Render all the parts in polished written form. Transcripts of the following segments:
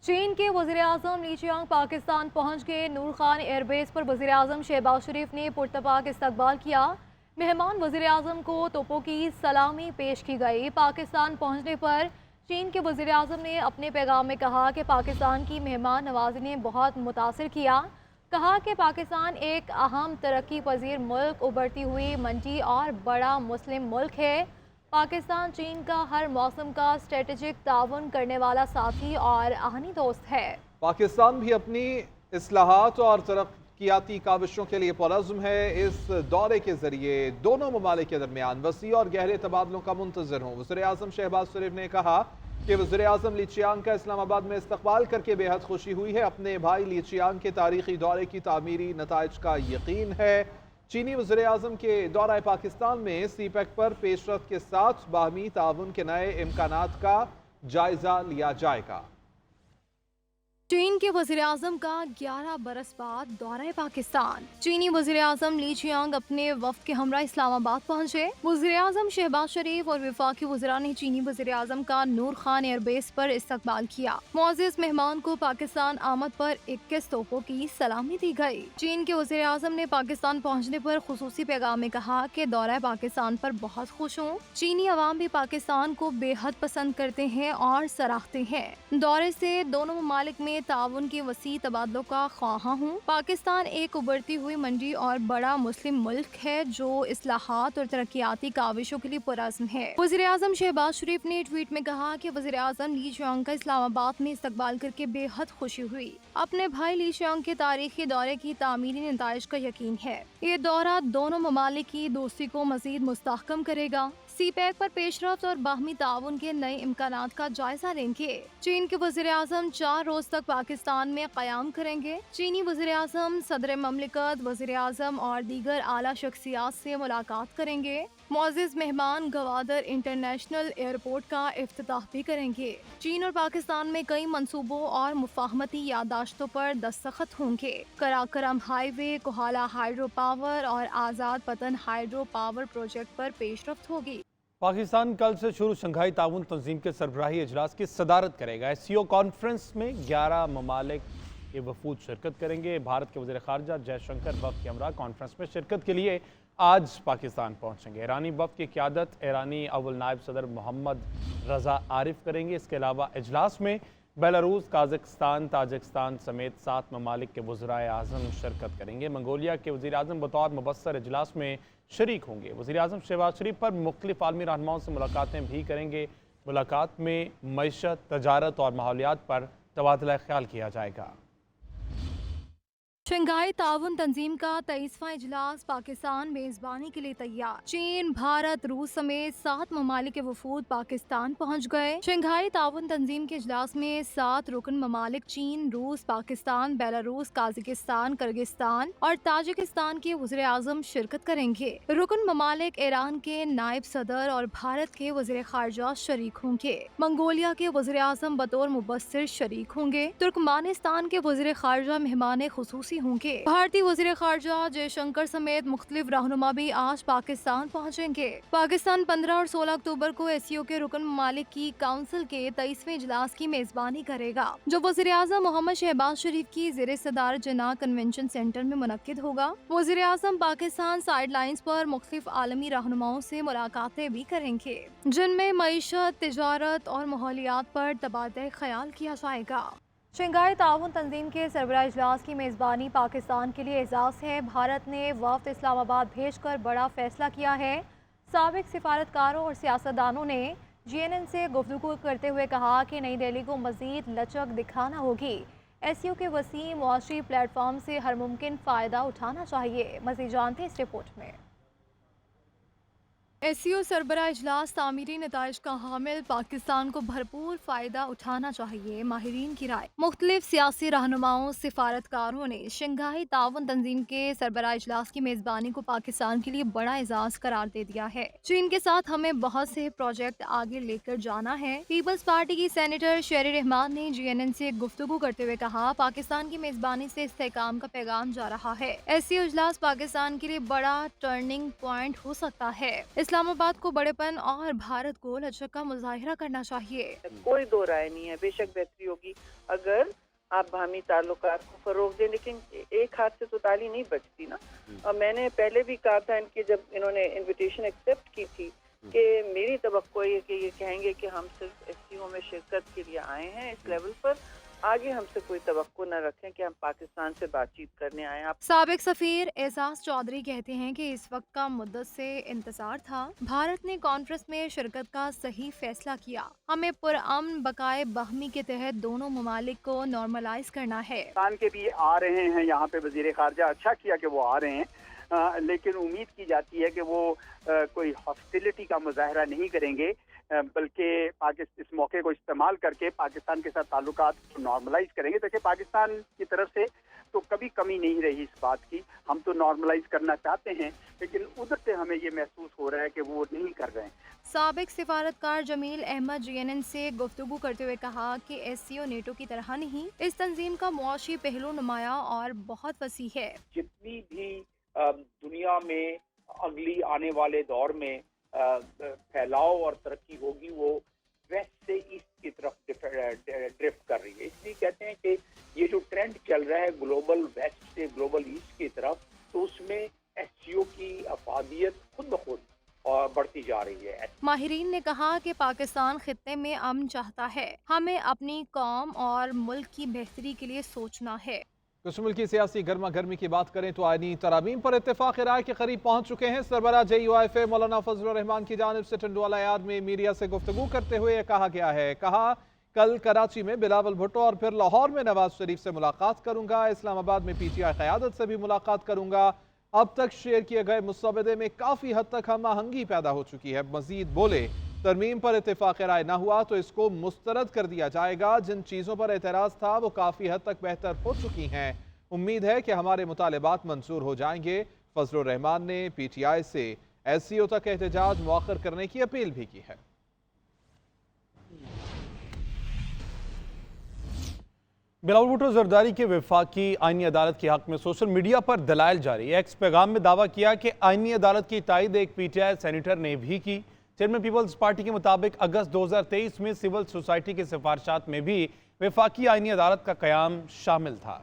चीन के वज़ीर-ए-आज़म ली चियांग पाकिस्तान पहुंच गए। नूर खान एयरबेस पर वज़ीर-ए-आज़म शहबाज शरीफ ने पुरतपाक इस्तकबाल किया। मेहमान वज़ीर-ए-आज़म को तोपों की सलामी पेश की गई। पाकिस्तान पहुंचने पर चीन के वज़ीर-ए-आज़म ने अपने पैगाम में कहा कि पाकिस्तान की मेहमान नवाजी ने बहुत मुतासिर किया। कहा कि पाकिस्तान एक अहम तरक्की पजीर मुल्क, उभरती हुई मंडी और बड़ा मुस्लिम मुल्क है। पाकिस्तान चीन का हर मौसम का स्ट्रेटेजिक ताउन करने वाला साथी और आहनी दोस्त है। पाकिस्तान भी अपनी इस्लाहात और तरक्याती काविशों के लिए पुरज़्म है। इस दौरे के जरिए दोनों ममालिक के दरमियान वसी और गहरे तबादलों का मुंतज़िर हूँ। वज़ीर-ए-आज़म शहबाज शरीफ ने कहा कि वज़ीर-ए-आज़म ली चियांग का इस्लामाबाद में इस्तकबाल करके बेहद खुशी हुई है। अपने भाई ली चियांग के तारीखी दौरे की तामीरी नताइज का यकीन है। चीनी वज़ीर-ए-आज़म के दौरा पाकिस्तान में सीपैक पर पेशरफ्त के साथ बाहमी ताउन के नए इम्कानात का जायजा लिया जाएगा। चीन के वज़ीर-ए-आज़म का 11 बरस बाद दौरा पाकिस्तान। चीनी वज़ीर-ए-आज़म ली चियांग अपने वफ़द के हमरा इस्लामाबाद पहुंचे। वज़ीर-ए-आज़म शहबाज शरीफ और वफाकी वज़रा ने चीनी वज़ीर-ए-आज़म का नूर खान एयरबेस पर इस्तकबाल किया। मुअज़्ज़िज़ मेहमान को पाकिस्तान आमद पर 21 तोपों की सलामी दी गई। चीन के वज़ीर-ए-आज़म ने पाकिस्तान पहुंचने पर खुसूसी पैगाम में कहा कि दौरा पाकिस्तान पर बहुत खुश हूँ। चीनी अवाम भी पाकिस्तान को बेहद पसंद करते हैं और सराहते हैं। दौरे से दोनों ममालिक में ताउन के वसी तबादलों का ख्वाहा हूँ। पाकिस्तान एक उभरती हुई मंडी और बड़ा मुस्लिम मुल्क है जो इस्लाहात और तरक्याती काविशों के लिए पुरज़्म है। वज़ीर-ए-आज़म शहबाज शरीफ ने ट्वीट में कहा कि वज़ीर-ए-आज़म ली चियांग का इस्लामाबाद में इस्तकबाल करके बेहद खुशी हुई। अपने भाई ली चियांग के तारीखी दौरे की तामीरी नताइज का यकीन है। ये दौरा दोनों ममालिक की दोस्ती को मज़ीद मुस्तहकम करेगा। सीपैक पर पेशरफ्त और बाहमी ताउन के नए इम्कानात का जायजा लेंगे। चीन के वज़ीर-ए-आज़म 4 रोज तक पाकिस्तान में क़याम करेंगे। चीनी वज़ीर-ए-आज़म सदर ममलिकत, वज़ीर-ए-आज़म और दीगर आला शख्सियात से मुलाकात करेंगे। मुअज़्ज़िज़ मेहमान गवादर इंटरनेशनल एयरपोर्ट का इफ्तिताह भी करेंगे। चीन और पाकिस्तान में कई मंसूबों और मुफाहमती यादाश्तों पर दस्तखत होंगे। Karakoram highway, Kohala hydro power और आज़ाद पतन हाइड्रो पावर प्रोजेक्ट पर पेशरफ्त होगी। पाकिस्तान कल से शुरू शंघाई ताउन तंजीम के सरबराही इजलास की सदारत करेगा। एससीओ कॉन्फ्रेंस में 11 ममालिक के वफूद शिरकत करेंगे। भारत के वज़ीर ख़ारजा जयशंकर वफ़द के हमरा कॉन्फ्रेंस में शिरकत के लिए आज पाकिस्तान पहुँचेंगे। ईरानी वफ़द की क़यादत ईरानी अव्वल नायब सदर मोहम्मद रज़ा आरिफ करेंगे। इसके अलावा इजलास में बेलारूस, काज़ाकिस्तान, ताजिकिस्तान समेत 7 ममालिक के वज़ीर-ए-आज़म शिरकत करेंगे। मंगोलिया के वज़ीर-ए-आज़म बतौर मुबस्सर इजलास में शरीक होंगे। वज़ीर-ए-आज़म शहबाज शरीफ पर मुख्तलिफ आलमी रहनुमाओं से मुलाकातें भी करेंगे। मुलाकात में मईशत, तजारत और माहौलियात पर तबादला ख्याल किया जाएगा। शंघाई ताउन तंजीम का 23वां इजलास पाकिस्तान मेज़बानी के लिए तैयार। चीन, भारत, रूस समेत 7 ममालिक के वफूद पाकिस्तान पहुंच गए। शंघाई ताउन तंजीम के इजलास में 7 रुकन ममालिक चीन, रूस, पाकिस्तान, बेलारूस, काज़ाकिस्तान, किर्गिस्तान और ताजिकिस्तान के वज़ीर-ए-आज़म शिरकत करेंगे। रुकन ममालिक ईरान के नायब सदर और भारत के वज़ीर ख़ारजा शरीक होंगे। मंगोलिया के वज़ीर-ए-आज़म बतौर मुबस्सिर शरीक होंगे। तुर्कमानिस्तान के वज़ीर ख़ारजा मेहमान खुसूसी होंगे। भारतीय वज़ीर ख़ारजा जयशंकर समेत मुख्तलिफ रहनुमा भी आज पाकिस्तान पहुँचेंगे। पाकिस्तान 15 और 16 अक्टूबर को एससीओ के रुकन ममालिक की काउंसिल के 23वें इजलास की मेज़बानी करेगा, जो वज़ीर-ए-आज़म मोहम्मद शहबाज शरीफ की ज़ेर सदारत जिन्ना कन्वेंशन सेंटर में मुनक्किद होगा। वज़ीर-ए-आज़म पाकिस्तान साइड लाइन्स पर मुख्तलिफ आलमी रहनुमाओं से मुलाकातें भी करेंगे, जिनमें मईशत, तिजारत और माहौलियात पर तबादला ख्याल किया जाएगा। शंघाई ताउन तंजीम के सरबराह इजलास की मेज़बानी पाकिस्तान के लिए एजाज़ है। भारत ने वफ़द इस्लामाबाद भेजकर बड़ा फैसला किया है। साबिक सिफारतकारों और सियासतदानों ने GNN से गुफ्तगू करते हुए कहा कि नई दिल्ली को मज़ीद लचक दिखाना होगी। एससीओ के वसीम मुआशी प्लेटफॉर्म से हर मुमकिन फ़ायदा उठाना चाहिए। मज़ीद जानते हैं इस रिपोर्ट में। एससीओ सरबराह इजलास तामीरी नताइज का हामिल, पाकिस्तान को भरपूर फ़ायदा उठाना चाहिए। माहिरीन की राय। मुख्तलिफ सियासी रहनुमाओं, सिफारतकारों ने शंघाई ताउन तंजीम के सरबराह इजलास की मेज़बानी को पाकिस्तान के लिए बड़ा एजाज़ करार दे दिया है। चीन के साथ हमें बहुत से प्रोजेक्ट आगे लेकर जाना है। पीपल्स पार्टी की सेनेटर शेरी रहमान ने GNN से गुफ्तगू करते हुए कहा, पाकिस्तान की मेज़बानी से इस्तेहकाम का पैगाम जा रहा है। एससीओ इजलास पाकिस्तान के लिए बड़ा टर्निंग पॉइंट हो सकता है। इस्लामाबाद को बड़ेपन और भारत को लचक का मुजाहिरा करना चाहिए। कोई दो राय नहीं है, बेशक बेहतरी होगी अगर आप बाहमी ताल्लुकात को फरोग दें, लेकिन एक हाथ से तो ताली नहीं बजती ना। और मैंने पहले भी कहा था इनके, जब इन्होंने इनविटेशन एक्सेप्ट की थी, कि मेरी तवक्को है कि ये कहेंगे कि हम सिर्फ एससीओ में शिरकत के लिए आए हैं इस लेवल पर, आगे हमसे कोई तवक्को न रखें कि हम पाकिस्तान से बातचीत करने आए हैं। साबिक सफीर एजाज चौधरी कहते हैं कि इस वक्त का मुद्दत से इंतजार था। भारत ने कॉन्फ्रेंस में शिरकत का सही फैसला किया। हमें पुरअमन बकाए बहमी के तहत दोनों ममालिक को नॉर्मलाइज करना है। पाकिस्तान के भी आ रहे हैं यहाँ पे वजीर खारजा, अच्छा किया कि वो आ रहे हैं, लेकिन उम्मीद की जाती है कि वो कोई हॉस्टिलिटी का मुजाहरा नहीं करेंगे, बल्कि इस मौके को इस्तेमाल करके पाकिस्तान के साथ ताल्लुकात को नॉर्मलाइज करेंगे। देखिए, पाकिस्तान की तरफ से तो कभी कमी नहीं रही इस बात की, हम तो नॉर्मलाइज करना चाहते हैं, लेकिन उधर से हमें ये महसूस हो रहा है कि वो नहीं कर रहे हैं। साबिक सिफारतकार जमील अहमद जीएनएन से गुफ्तगू करते हुए कहा कि एससीओ नेटो की तरह नहीं, इस तंजीम का मुआशी पहलू नुमाया और बहुत वसी है। जितनी भी दुनिया में अगली आने वाले दौर में फैलाव और तरक्की होगी, वो वेस्ट से ईस्ट की तरफ ड्रिफ्ट कर रही है। इसलिए कहते हैं कि ये जो ट्रेंड चल रहा है ग्लोबल वेस्ट से ग्लोबल ईस्ट की तरफ, तो उसमें एससीओ की अफादियत खुद ब खुद बढ़ती जा रही है। माहिरीन ने कहा कि पाकिस्तान खित्ते में अमन चाहता है, हमें अपनी कौम और मुल्क की बेहतरी के लिए सोचना है। कुछ मुल्क की सियासी गर्मा गर्मी की बात करें तो आईनी तरामीम पर इत्तेफाक राय के करीब पहुंच चुके हैं। सरबराह JUIFA मौलाना फजलुर रहमान की जानिब से टंडवाला यार्ड में मीडिया से गुफ्तगू करते हुए कहा गया है, कहा कल कराची में बिलावल भुट्टो और फिर लाहौर में नवाज शरीफ से मुलाकात करूंगा, इस्लामाबाद में PTI क़यादत से भी मुलाकात करूंगा। अब तक शेयर किए गए मुसवदे में काफ़ी हद तक हम आहंगी पैदा हो चुकी है। मजीद बोले, तरमीम पर इत्तेफाक राय न हुआ तो इसको मुस्तरद कर दिया जाएगा। जिन चीज़ों पर एतराज़ था वो काफ़ी हद तक बेहतर हो चुकी हैं। उम्मीद है कि हमारे मुतालिबात मंजूर हो जाएंगे। फजलुर रहमान ने PTI से SCO तक एहतजाज मौखर करने की अपील भी की है। बिलावल भुट्टो जरदारी के वफाकी आईनी अदालत के हक में सोशल मीडिया पर दलाइल जारी। एक्स पैगाम में दावा किया कि आईनी अदालत की तायद एक PTI सेनेटर ने भी की। चेयरमैन पीपल्स पार्टी के मुताबिक अगस्त 2023 में सिविल सोसाइटी की सिफारिशात में भी वफाकी आईनी अदालत का क़याम शामिल था।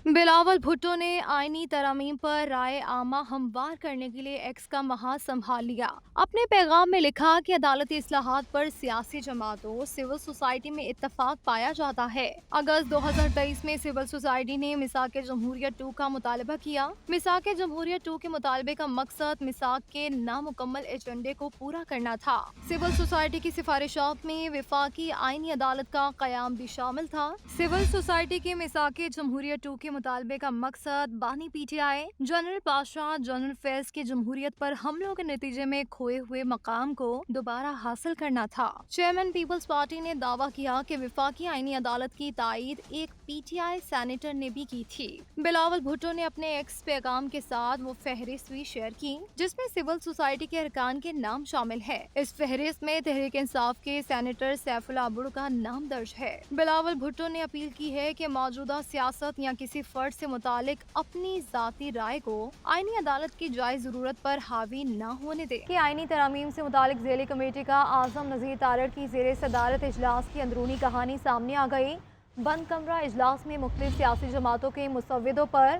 बिलावल भुट्टो ने आईनी तरामीम पर राय आमा हमवार करने के लिए एक्स का महाज संभाल लिया। अपने पैगाम में लिखा कि अदालती इस्लाहात पर सियासी जमातों सिविल सोसाइटी में इत्तफाक पाया जाता है। अगस्त 2023 में सिविल सोसाइटी ने मिसाक जमहूरियत 2 का मुतालबा किया। मिसाक जमहूरियत 2 के मुतालबे का मकसद मिसाक के नामुकम्मल एजेंडे को पूरा करना था। सिविल सोसाइटी की सिफारिशात में वफाकी आईनी अदालत का क़याम भी शामिल था। सिविल सोसाइटी के मिसाक जमहूरियत 2 के मुतालबे का मकसद बानी PTI general Pasha general Faiz के जमहूरियत पर हमलों के नतीजे में खोए हुए मकाम को दोबारा हासिल करना था। चेयरमैन पीपल्स पार्टी ने दावा किया कि वफाकी आईनी अदालत की तायद एक PTI सेनेटर ने भी की थी। बिलावल भुट्टो ने अपने एक्स पैगाम के साथ वो फहरिस्त भी शेयर की जिसमें सिविल सोसाइटी के अरकान के नाम शामिल है। इस फहरिस्त में तहरीक इंसाफ के सेनेटर सैफुल्लाह अब्दुल का नाम दर्ज है। बिलावल भुट्टो ने अपील की है कि मौजूदा सियासत या किसी फर्द से मुतालिक अपनी जाती राय को आईनी अदालत की जायज जरूरत पर हावी न होने दे। कि आईनी तरामीम से मुतालिक ज़ेली कमेटी का आजम नज़ीर तारड़ की ज़ेरे सदारत इजलास की अंदरूनी कहानी सामने आ गई। बंद कमरा इजलास में मुख्तलिफ सियासी जमातों के मुसव्विदों पर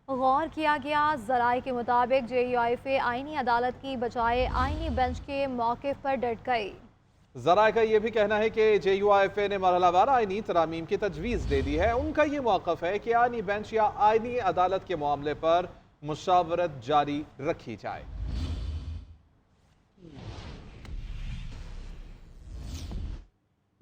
गौर किया गया। ज़राए के मुताबिक JUIFA आईनी अदालत की बजाय आईनी बेंच के मौक़िफ़ पर डट गई। ज़राए का यह भी कहना है कि JUIFA ने मरहलावार आईनी तरामीम की तजवीज़ दे दी है। उनका ये मौक़िफ़ है कि आईनी बेंच या आईनी अदालत के मामले पर मुशावरत जारी रखी जाए।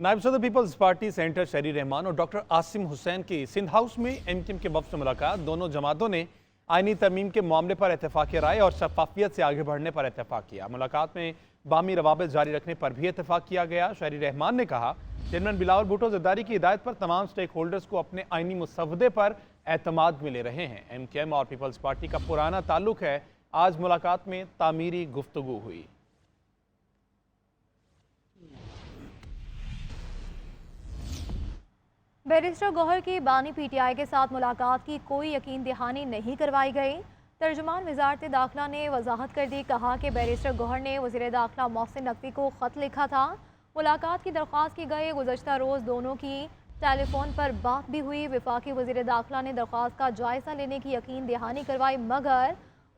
नायब सदर पीपल्स पार्टी सेनेटर शहरी रहमान और डॉक्टर आसिम हुसैन की सिंध हाउस में MKM के वफ़द से मुलाकात। दोनों जमातों ने आईनी तरमीम के मामले पर इत्तेफाक राय और शफाफियत से आगे बढ़ने पर इत्तेफाक किया। मुलाकात में बामी रवाबित जारी रखने पर भी इत्तेफाक किया गया। शहरी रहमान ने कहा, चेयरमैन बिलावल भुट्टो जरदारी की हिदायत पर तमाम स्टेक होल्डर्स को अपने आईनी मुसवदे पर एतमाद मिले रहे हैं। MKM और पीपल्स पार्टी का पुराना ताल्लुक है। आज मुलाकात में तामीरी गुफ्तगू हुई। बैरिस्टर गौहर की बानी PTI के साथ मुलाकात की कोई यकीन दहानी नहीं करवाई गई। ترجمان وزارت داخلہ نے وضاحت کر دی، کہا کہ بیرسٹر گوہر نے وزیر داخلہ محسن نقوی کو خط لکھا تھا، ملاقات کی درخواست کی گئی۔ گزشتہ روز دونوں کی ٹیلی فون پر بات بھی ہوئی۔ وفاقی وزیر داخلہ نے درخواست کا جائزہ لینے کی یقین دہانی کروائی، مگر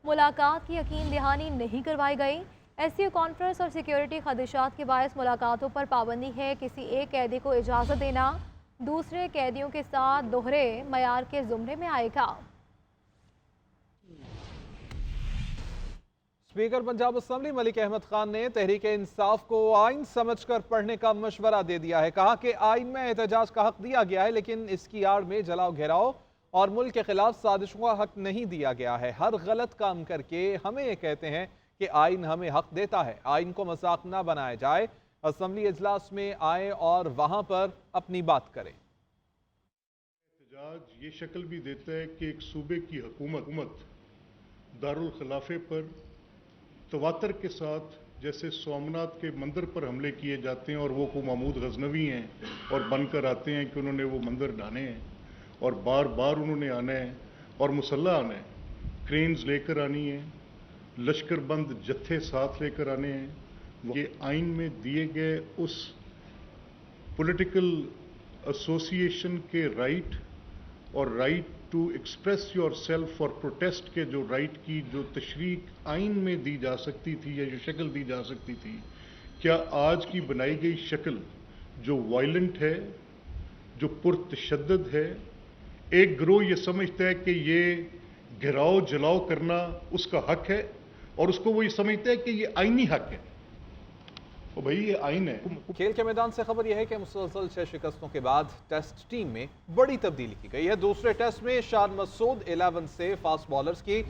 ملاقات کی یقین دہانی نہیں کروائی گئی۔ ایس سی او کانفرنس اور سیکیورٹی خدشات کے باعث ملاقاتوں پر پابندی ہے۔ کسی ایک قیدی کو اجازت دینا دوسرے قیدیوں کے ساتھ دوہرے معیار کے زمرے میں آئے گا۔ اسپیکر پنجاب اسمبلی ملک احمد خان نے تحریک انصاف کو آئین سمجھ کر پڑھنے کا مشورہ دے دیا ہے۔ کہا کہ آئین میں احتجاج کا حق دیا گیا ہے، لیکن اس کی آڑ میں جلاؤ گھیراؤ اور ملک کے خلاف سازشوں کا حق نہیں دیا گیا ہے۔ ہر غلط کام کر کے ہمیں یہ کہتے ہیں کہ آئین ہمیں حق دیتا ہے، آئین کو مذاق نہ بنایا جائے۔ اسمبلی اجلاس میں آئیں اور وہاں پر اپنی بات کریں۔ احتجاج یہ شکل بھی دیتا ہے کہ ایک صوبے کی حکومت دارالخلافے پر تواتر کے ساتھ، جیسے سومناتھ کے مندر پر حملے کیے جاتے ہیں اور وہ کو محمود غزنوی ہیں اور بن کر آتے ہیں کہ انہوں نے وہ مندر ڈھانے ہیں اور بار بار انہوں نے آنا ہے اور مسلح آنا ہے، کرینز لے کر آنی ہے، لشکر بند جتھے ساتھ لے کر آنے ہیں۔ یہ آئین میں دیے گئے اس پولیٹیکل ایسوسیشن کے رائٹ اور right to express yourself اور پروٹیسٹ کے جو رائٹ کی جو تشریح آئین میں دی جا سکتی تھی یا جو شکل دی جا سکتی تھی، کیا آج کی بنائی گئی شکل جو وائلنٹ ہے، جو پرتشدد ہے، ایک گروہ یہ سمجھتا ہے کہ یہ گھراؤ جلاؤ کرنا اس کا حق ہے اور اس کو وہ یہ سمجھتا ہے کہ یہ آئینی حق ہے۔ اور بھائی یہ آئین ہے۔ کھیل کے میدان سے خبر یہ ہے کہ مسلسل 6 شکستوں کے بعد ٹیسٹ ٹیم میں بڑی تبدیلی کی گئی ہے۔ دوسرے ٹیسٹ میں شان مسعود 11 سے فاسٹ بالرز کی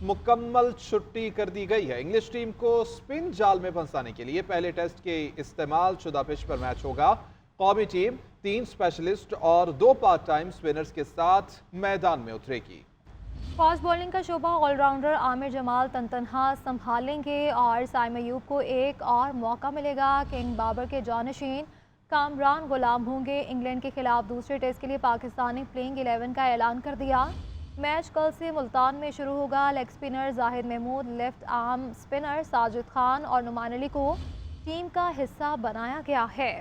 مکمل چھٹی کر دی گئی ہے۔ انگلش ٹیم کو سپن جال میں پھنسانے کے لیے پہلے ٹیسٹ کے استعمال شدہ پچ پر میچ ہوگا۔ قومی ٹیم 3 اسپیشلسٹ اور 2 پارٹ ٹائم سپنرز کے ساتھ میدان میں اترے گی۔ فاسٹ بولنگ کا شعبہ آل راؤنڈر عامر جمال تنہا سنبھالیں گے اور سائم ایوب کو ایک اور موقع ملے گا۔ کنگ بابر کے جانشین کامران غلام ہوں گے۔ انگلینڈ کے خلاف دوسرے ٹیسٹ کے لیے پاکستان نے پلینگ 11 کا اعلان کر دیا۔ میچ کل سے ملتان میں شروع ہوگا۔ Leg spinner Zahid Mahmood, left arm spinner Sajid Khan اور نعمان علی کو ٹیم کا حصہ بنایا گیا ہے۔